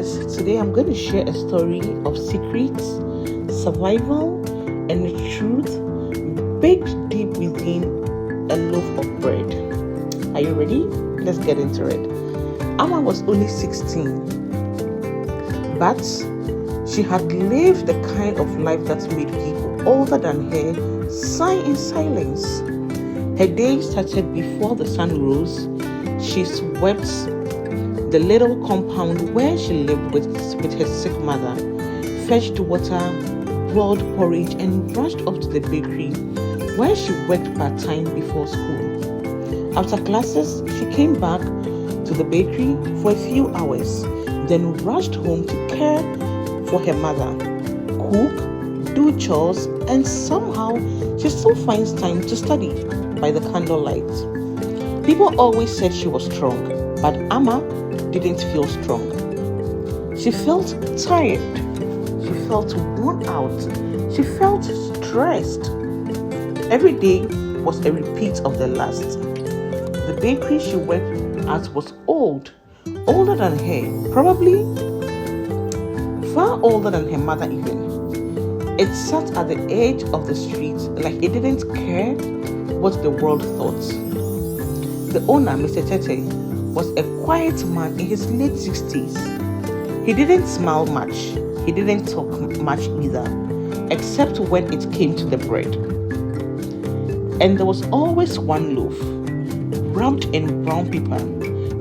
Princess. Today I'm going to share a story of secrets, survival, and the truth baked deep within a loaf of bread. Are you ready? Let's get into it. Amma was only 16, but she had lived the kind of life that made people older than her sigh in silence. Her day started before the sun rose. She swept the little compound where she lived with her sick mother, fetched water, boiled porridge, and rushed off to the bakery where she worked part-time before school. After classes, she came back to the bakery for a few hours, then rushed home to care for her mother, cook, do chores, and somehow she still finds time to study by the candlelight. People always said she was strong, but Amma didn't feel strong. She felt tired. She felt worn out. She felt stressed. Every day was a repeat of the last. The bakery she worked at was older than her, probably far older than her mother even. It sat at the edge of the street like it didn't care what the world thought. The owner, Mr. Tete, was a quiet man in his late 60s. He didn't smile much. He didn't talk much either, except when it came to the bread. And there was always one loaf, wrapped in brown paper,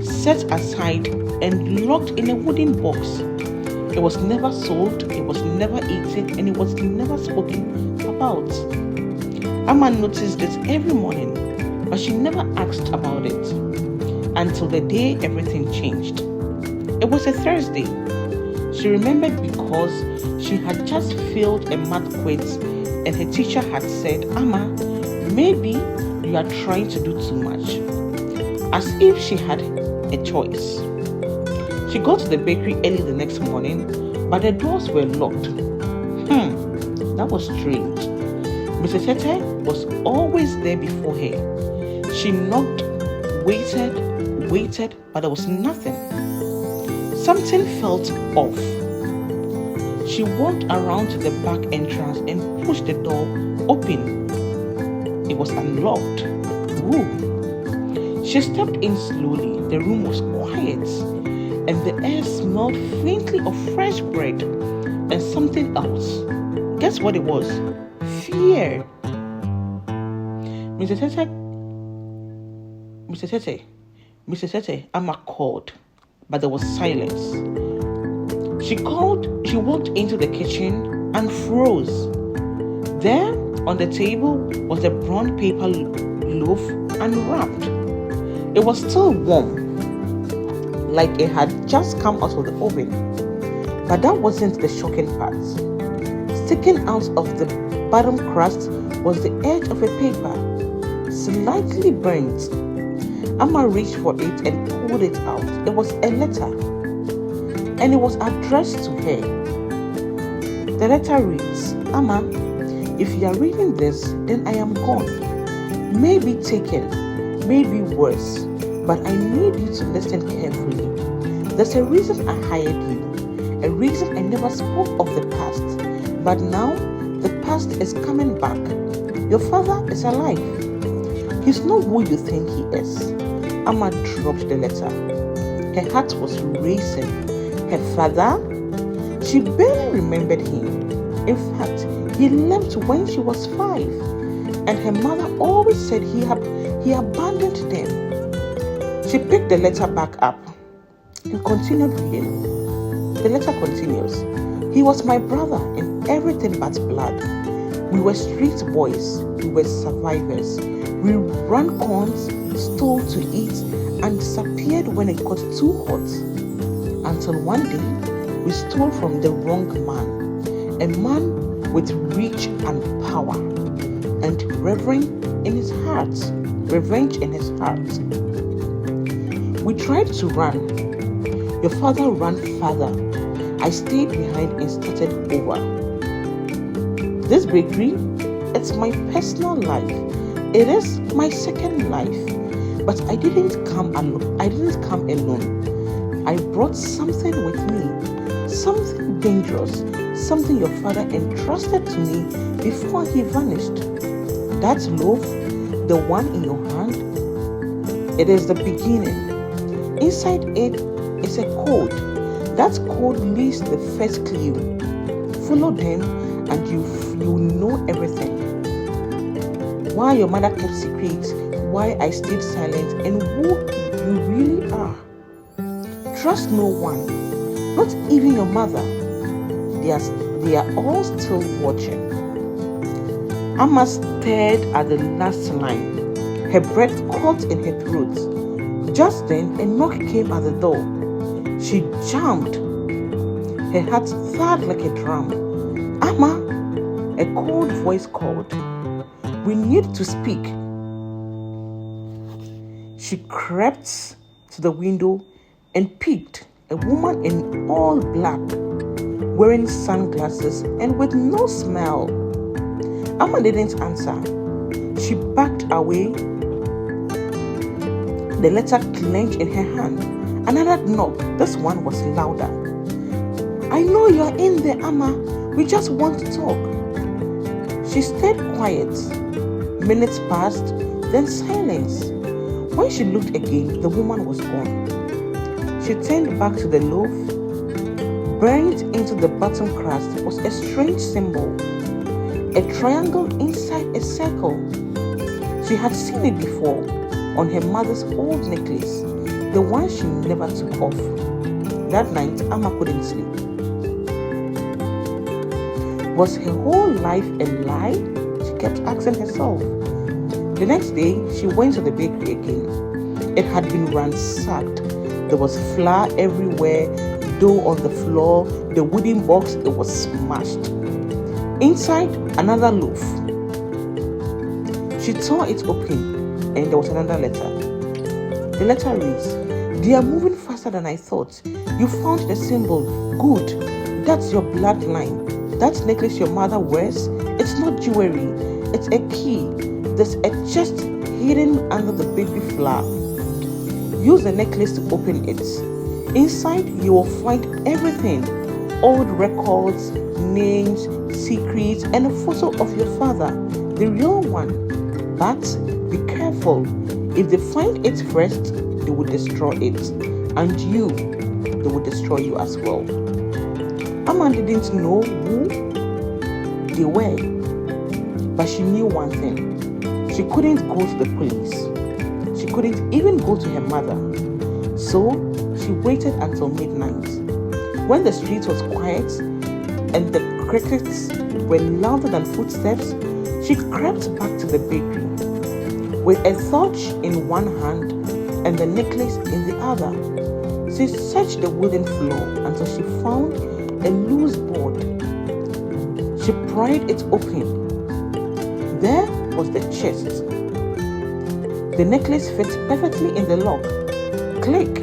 set aside and locked in a wooden box. It was never sold, it was never eaten, and it was never spoken about. Amma noticed this every morning, but she never asked about it until the day everything changed. It was a Thursday. She remembered because she had just failed a math quiz and her teacher had said, "Amma, maybe you are trying to do too much." As if she had a choice. She got to the bakery early the next morning, but the doors were locked. That was strange. Mr. Tete was always there before her. She knocked, waited, but there was nothing. Something felt off. She walked around to the back entrance and pushed the door open. It was unlocked. Ooh. She stepped in slowly. The room was quiet, and the air smelled faintly of fresh bread and something else. Guess what it was? Fear. Mr. Tete, Amma called, but there was silence. She walked into the kitchen and froze. There, on the table, was a brown paper loaf unwrapped. It was still warm, like it had just come out of the oven. But that wasn't the shocking part. Sticking out of the bottom crust was the edge of a paper, slightly burnt. Amma reached for it and pulled it out. It was a letter, and it was addressed to her. The letter reads, "Amma, if you are reading this, then I am gone. Maybe taken, maybe worse, but I need you to listen carefully. There's a reason I hired you, a reason I never spoke of the past, but now the past is coming back. Your father is alive. He's not who you think he is." Amma dropped the letter. Her heart was racing. Her father? She barely remembered him. In fact, he left when she was 5, and her mother always said he abandoned them. She picked the letter back up and continued reading. The letter continues. "He was my brother in everything but blood. We were street boys. We were survivors. We ran corns, stole to eat, and disappeared when it got too hot. Until one day, we stole from the wrong man, a man with reach and power, and revenge in his heart. We tried to run. Your father ran farther. I stayed behind and started over. This bakery, it's my personal life. It is my second life. But I didn't come alone. I brought something with me. Something dangerous, something your father entrusted to me before he vanished. That loaf, the one in your hand, it is the beginning. Inside it is a code. That code leads the first clue. Follow them and you know everything. Why your mother kept secrets, why I stayed silent, and who you really are. Trust no one, not even your mother. They are all still watching. Amma stared at the last line, her breath caught in her throat. Just then, a knock came at the door. She jumped. Her heart thud like a drum. Amma, a cold voice called. We need to speak. She crept to the window and peeked. A woman in all black, wearing sunglasses and with no smile. Amma didn't answer. She backed away. The letter clenched in her hand. Another knock. This one was louder. I know you're in there, Amma. We just want to talk. She stayed quiet. Minutes passed, then silence. When she looked again, the woman was gone. She turned back to the loaf. Burned into the bottom crust was a strange symbol. A triangle inside a circle. She had seen it before on her mother's old necklace, the one she never took off. That night, Amma couldn't sleep. Was her whole life a lie? She kept asking herself. The next day, she went to the bakery again. It had been ransacked. There was flour everywhere, dough on the floor, the wooden box, it was smashed. Inside, another loaf. She tore it open, and there was another letter. The letter reads, They are moving faster than I thought. You found the symbol. Good. That's your bloodline. That necklace your mother wears, it's not jewelry. It's a key. There's a chest hidden under the baby flower. Use the necklace to open it. Inside, you will find everything. Old records, names, secrets, and a photo of your father, the real one. But be careful. If they find it first, they will destroy it. And they will destroy you as well. Amma didn't know who they were. But she knew one thing. She couldn't go to the police. She couldn't even go to her mother. So she waited until midnight. When the street was quiet and the crickets were louder than footsteps, she crept back to the bakery with a torch in one hand and the necklace in the other. She searched the wooden floor until she found a loose board. She pried it open. There was the chest. The necklace fit perfectly in the lock. Click!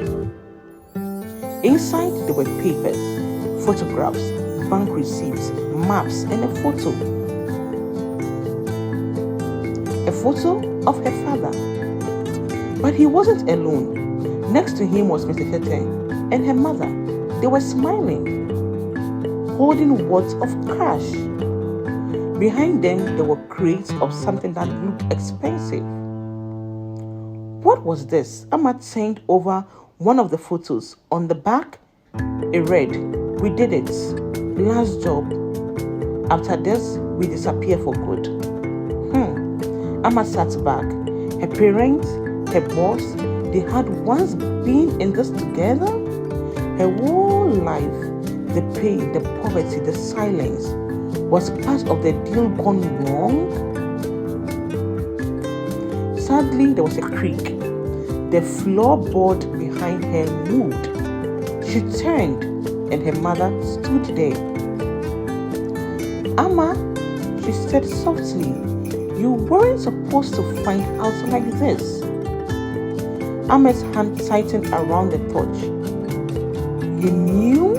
Inside there were papers, photographs, bank receipts, maps, and a photo. A photo of her father. But he wasn't alone. Next to him was Mr. Tete and her mother. They were smiling, holding wads of cash. Behind them, there were crates of something that looked expensive. What was this? Amma turned over one of the photos. On the back, it read, We did it. Last job. After this, we disappear for good. Amma sat back. Her parents, her boss, they had once been in this together. Her whole life, the pain, the poverty, the silence, was part of the deal gone wrong. Sadly, there was a creak. The floorboard behind her moved. She turned, and her mother stood there. Amma, she said softly, you weren't supposed to find out like this. Amma's hand tightened around the torch. You knew?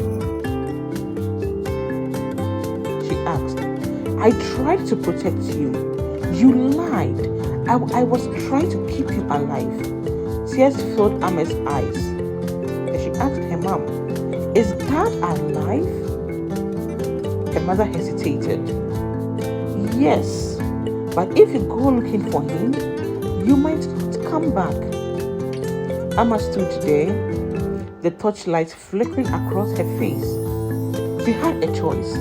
She asked. I tried to protect you. You lied. I was trying to keep you alive. Tears filled Amma's eyes. And she asked her mom, Is Dad alive? Her mother hesitated. Yes, but if you go looking for him, you might not come back. Amma stood there, the torchlight flickering across her face. She had a choice: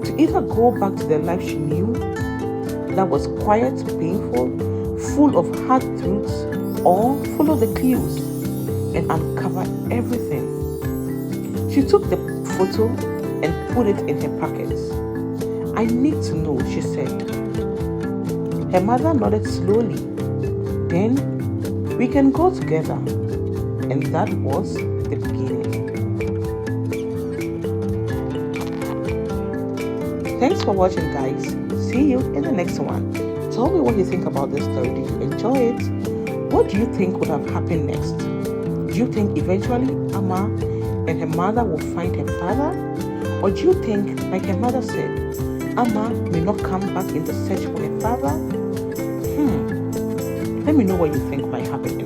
to either go back to the life she knew, that was quiet, painful, full of hard truths, or follow the clues and uncover everything. She took the photo and put it in her pocket. I need to know, she said. Her mother nodded slowly. Then we can go together. And that was the beginning. Thanks for watching, guys. See you in the next one. Tell me what you think about this story. Did you enjoy it? What do you think would have happened next? Do you think eventually Amma and her mother will find her father? Or do you think, like her mother said, Amma may not come back in the search for her father? Let me know what you think might happen